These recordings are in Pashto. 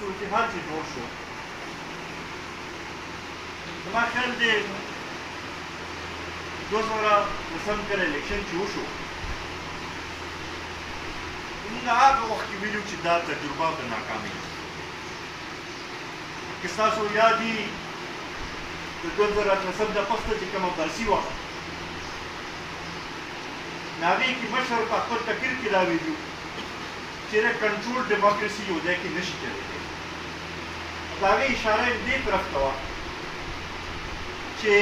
صورتحال چې جوړ شو زما خیال دی 2010 کال الیکشن چې وشو موږ هغه وخت کې ویلو چې دا تجربه به ناکامه وي که ستاسو یاد وي د 2018 نه پسته چې کومه برسي وه نو هغې کې مشر په خپل تقریر کې دا ویلي چېرې کنټرول ډیموکراسي یو ځای کې نشي چلېدی د هغې اشاره یې دې طرف ته وه چې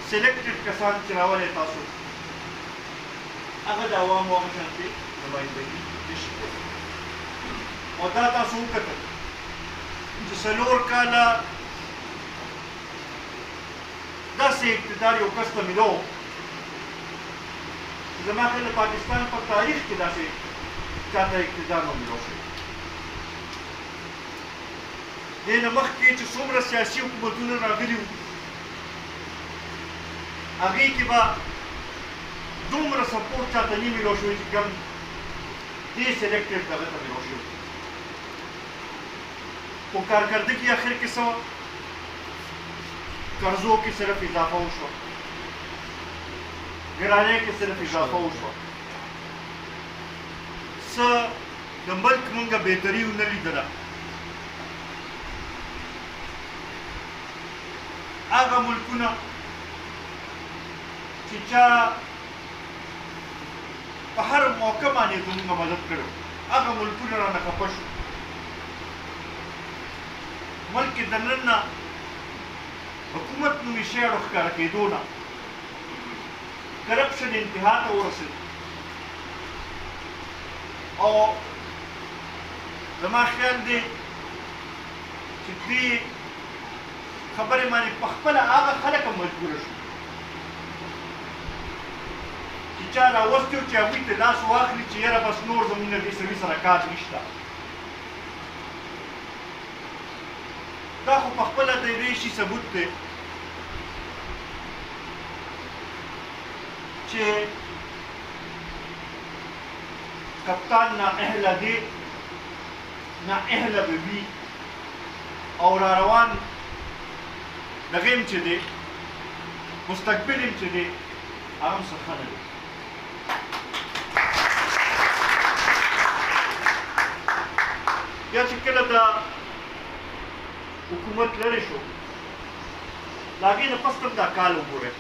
سلیکټډ کسان چې راولئ تاسو هغه د عوامو هغه شانتې نمایندګي نشي کولی او دا تاسو وکتل چې 4 کاله داسې اقتدار یو کس ته میلو زما خیال د پاکستان په تاریخ کې داسې چاته اقتدار نه میلو شوی دې نه مخکې چې څومره سیاسي حکومتونه راغلي وو هغې کې به دومره سپورټ چاته نه میلو شوی چې کوم دې سلیکټډ دغه ته میلو شوی خو کارکردګي اخر کې څه وه قرضو کې صرف اضافه وشوه ګرانۍ کې صرف اضافه وشوه څه د ملک مونږه بهتري ونه لیدله هغه ملکونه چې چا په هر موقع باندې زموږ مدد کړو هغه ملکونه رانه خفه شو ملک کې دننه حکومت نومي شی ښکاره کېدو نه کرپشن انتها ته ورسېد او زما خیال دی چې دې خبرې باندې په خپله هغه خلک هم مجبوره شو چې چا راوستي و چې هغوی ته لاس واخلي چې یاره بس نور زموږ نه دې سړي سره کار نشته دا خو په خپله د یوې شي ثبوت دی چې کپتان نااهله دی نااهله به وي او را روان دغه هم چې دی مستقبل هم چې دی هغه هم څه ښه نه دی بیا چې کله دا حکومت لرې شو د هغې نه پس دا کال وګورئ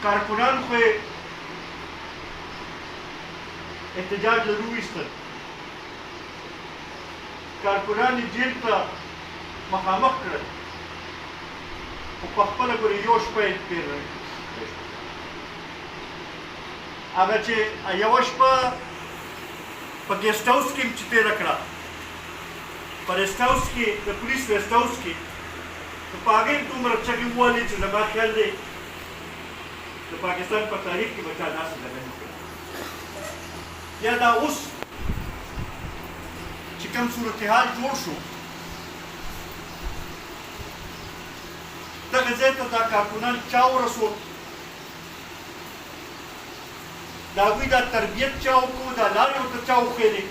کارکنان خو یې احتجاج له وویستل کارکنان یې جیل ته مخامخ کړل خو په خپله ګورې یو شپه یې تېر هغه چې یوه شپه په ګیسټ هاوس کې چې تېره کړه په ریسټ هاوس کې د پولیس ریسټ هاوس کې نو په هغې دومره چغې ووهلې چې زما خیال دی د پاکستان په تاریخ کې به چا داسې دغه نه کړي یا دا اوس چې کوم صورتحال جوړ شو دغه ځای ته دا کارکنان چا ورسول د هغوی دا تربیت چا وکړو دا لارې ورته چا وښودې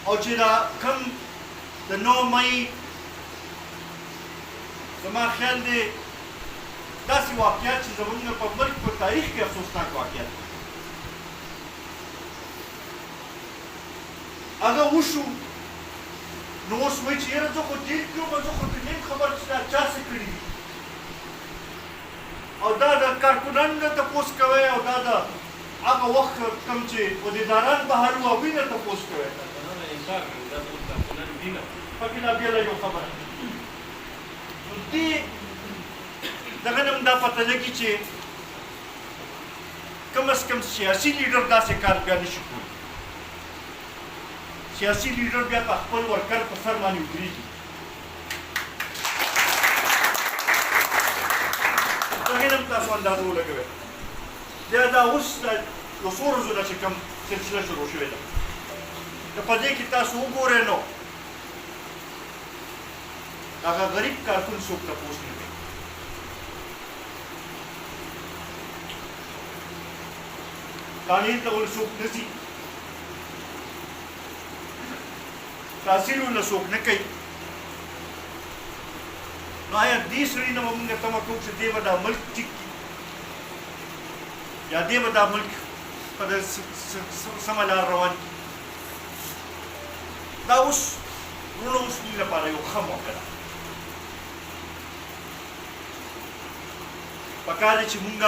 او چې دا کوم د 9 مۍ زما خیال دی داسې واقعیات چې زموږ په ملک په تاریخ کې افسوسناک واقعیت دی هغه وشو نو اوس وایي چې یاره زه خو جیل کې وم زه خو ته نیم خبر چې دا چا څه کړي دي او دا د کارکنانو نه تپوس کوئ او دا د هغه وخت کوم چې عهدیداران بهر وو هغوی نه تپوس کوئ پکې لا بېله یو خبره نو دې دغه نه هم دا پته لګي چې کم از کم سیاسي لیډر داسې کار بیا نشي کولی سیاسي لیډر بیا په خپل ورکر په سر باندې ودرېږي هغې نه هم تاسو اندازه ولګوئ بیا دا اوس یو څو ورځو نه چې کوم سلسله شروع شوې ده که په دې کې تاسو وګورئ نو هغه غریب کارکون څوک تپوس نه کوي قانون ته ول څوک نه ځي تحصیل ول څوک نه کوي نو آیا دې سړي نه به موږ تمه کوو چې دی به دا ملک ټیک کړي یا دی به دا ملک په سمه لار روان کړي دا اوس وروڼه اوس موږ لپاره یو ښه موقع ده پکار دی چې موږ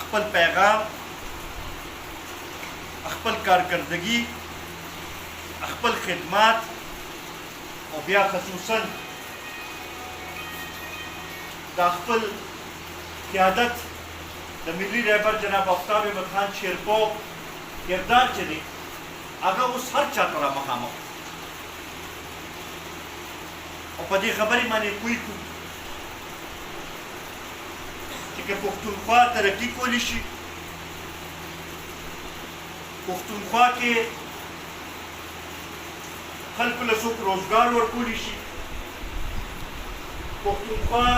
خپل پیغام خپل کارکردګي خپل خدمات او بیا خصوصا دا خپل قیادت د ملي رهبر جناب آفتاب احمد خان شیرپو کردار چې دی هغه اوس هر چا ته را مخامخ او په دې خبرې باندې پوه کړو چې که پښتونخوا ترقي کولی شي پښتونخوا کې خلکو له څوک روزګار ورکولی شي پښتونخوا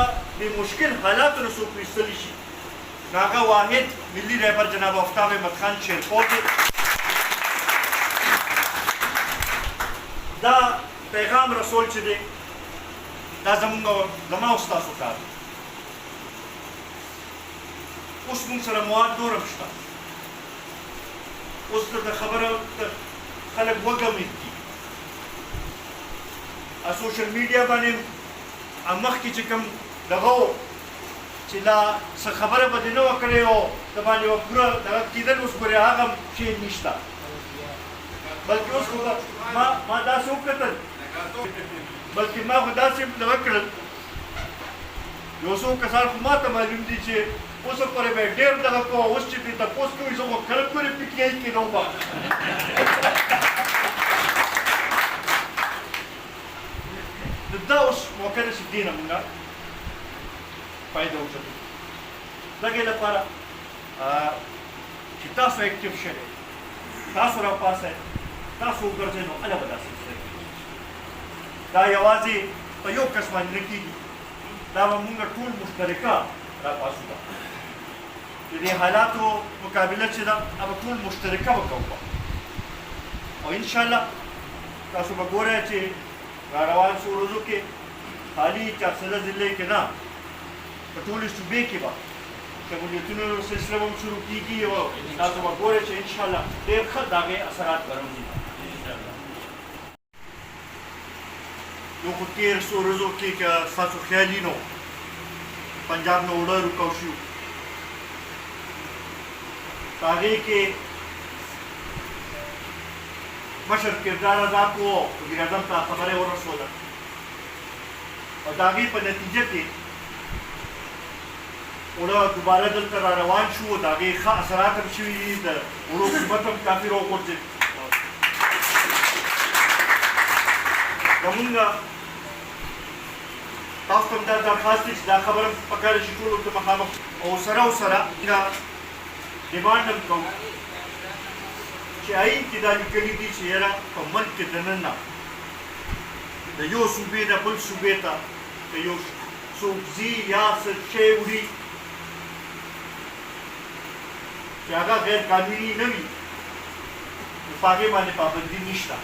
د مشکل حالاتو نه څوک ویستلی شي نو هغه واحد ملي رهبر جناب آفتاب احمد خان شیرپو دی دا پیغام رسول چې دی دا زما او ستاسو کار دی اوس موږ سره مواد نور هم شته اوس د خبره خلک وګمید دي سوشل میډیا باندې مخکې چې کوم دغه و چې دا څه خبره به دې نه وه کړې او د باندې یوه پوره دغه کېدل اوس ګورې هغه شی نشته بلکې اوس خو ما داسې وکتل بلکې ما خو داسې دغه کړل یو څو کسان خو ما ته معلوم دي چې اوس پورې به ډېر دغه کوه اوس چې دې تپوس کوي زه خو کله پورې پي ټي آی کې نه وم دا اوس موقع ده چې دې نه مونږ فایده وچتو د هغې لپاره چې تاسو اکټیو شئ تاسو راپاڅئ تاسو وګرځئ نو هله به داسې دا یوازې په یو کس باندې نه کېږي دا به مونږ ټول مشترکه راپاڅو ده د دې حالاتو مقابله چې ده هغه ټول مشترکه به کوو او انشاءالله تاسو به ګورئ چې را روان څو ورځو کې خالي چارسده ضلع کې نه په ټولې صوبې کې به شمولیتونو سلسله به هم شروع کېږي او تاسو به ګورئ چې انشاءالله ډېر ښه د هغې اثرات به راوځي یو خو تېر څو ورځو کې که ستاسو خیالي نه پنجاب نه اوړه رکاو شو په هغې کې مشر کردار ادا کو وزیر اعظم ته خبره ورسوله او د هغې په نتیجه کې اوړه دوباره دلته را روان شو د هغې ښه اثرات هم شوي دي د اوړو قیمت هم کافي راوغورځېد زمونږ تاسو ته هم دا درخواست دی چې دا خبره پکار شي ټولو ته مخامخ او سره دا ډیمانډ هم کوو چې آئین کې دا لیکلي دي چې یاره په ملک کې دننه د یو صوبې نه بل صوبې ته که یو څوک ځي یا څه شی وړي چې هغه غیر قانوني نه وي نو په هغې باندې پابندي نشته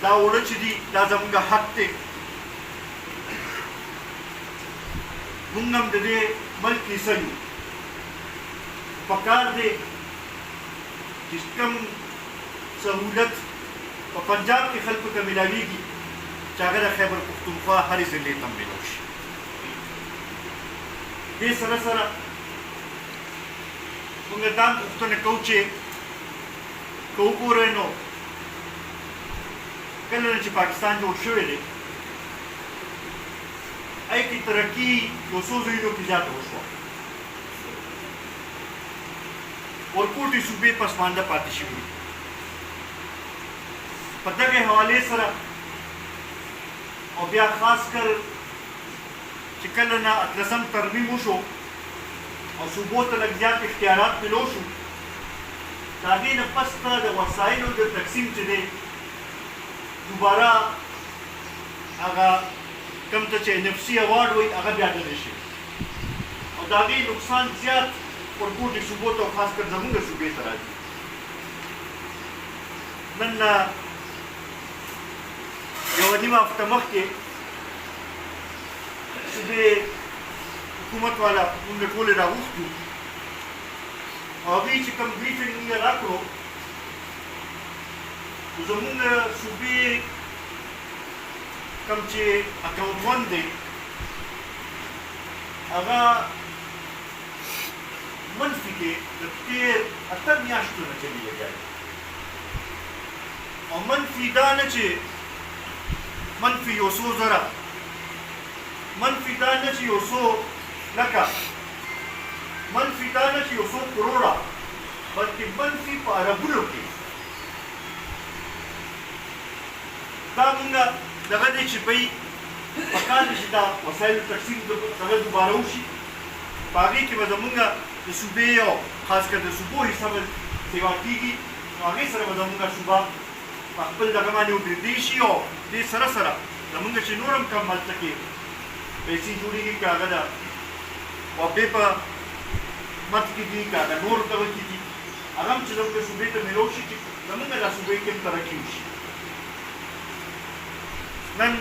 دا اوړه چې دي دا زموږ حق دی موږ هم د دې ملک حصه یو پکار دی چې کوم سهولت په پنجاب کې خلکو ته میلاویږي چې هغه د خیبر پښتونخوا هرې ضلعې ته هم میلاو شي دې سره سره موږ دا هم پوښتنه کوو چې که وګورئ نو کله نه چې پاکستان جوړ شوی دی هغې کې ترقي یو څو ځایونو کې زیاته وشوه ورکوټي صوبې پسمانده پاتې شوي په دغې حوالې سره او بیا خاص کر چې کله نه 18 ترمیم وشو او صوبو ته لږ زیات اختیارات ملو شو د هغې نه پس ته د وسایلو د تقسیم چې دی دوباره هغه کوم ته چې NFC ایوارډ وایي هغه بیا نه دی شوی او د هغې نقصان زیات ورکوټي صوبو ته او خاص کر زموږ صوبې ته راځي. نن یوه نیمه هفته مخکې صوبې حکومت والا موږ ټولې راغوښتو او هغوی چې کوم بریفینګ موږ راکړو نو زموږ صوبې کوم چې اکاونټ ون دی هغه منفي کې د تېر 8 میاشتو نه چلي لګیا دی او منفي دا نه چې منفي یو څو زره منفي دا نه چې یو څو لکه منفي دا نه چې یو څو کروړه بلکې منفي په اربونو کې دا مونږ دغه دی چې بهی پکار دی چې دا وسایلو تقسیم دغه دوباره وشي په هغې کې به زمونږ د صوبې او خاص کر د صوبو حصه به سیوا کېږي نو هغې سره به زمونږ صوبه په خپل دغه باندې ودرېدی شي او دې سره سره زمونږ چې نور هم کم هلته کې پیسې جوړېږي که هغه د وابې په مد کې دي که هغه نور دغه کې دي هغه هم چې زمونږ صوبې ته میلاو شي چې زمونږ دا صوبې کې هم ترقي وشي. نن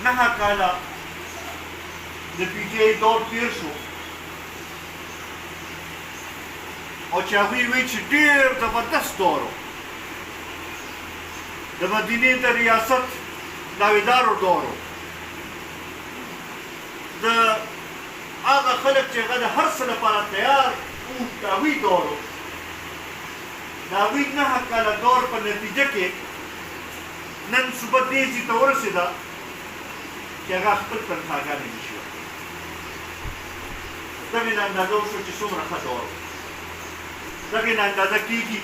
9 کاله د پی ټي آی دور تېر شو او چې هغوی وایي چې ډېر زبردست دور و د مدینې د ریاست داویدارو دور و د هغه خلک چې هغه د هر څه لپاره تیار وو د هغوی دور و د هغوی 9 کاله دور په نتیجه کې نن صوبه دې ځای ته ورسېده چې هغه خپل تنخواګانې نشي ورکولی. دغې نه اندازه وشوه چې څومره ښه دور و. دغې نه اندازه کېږي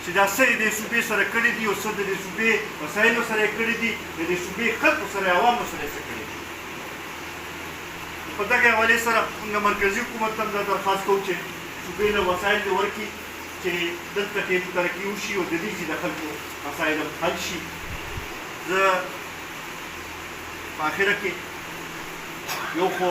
چې دا څه یې دې صوبې سره کړي دي او څه د دې صوبې وسایلو سره یې کړي دي د دې صوبې خلکو سره عوامو سره یې څه کړي دي. په دغې حوالې سره موږ مرکزي حکومت ته هم دا درخواست کوو چې صوبې له وسایل دې ورکړي چې دلته کې ترقي وشي او د دې چې د خلکو مسایل هم حل شي. زه په آخره کې یو خو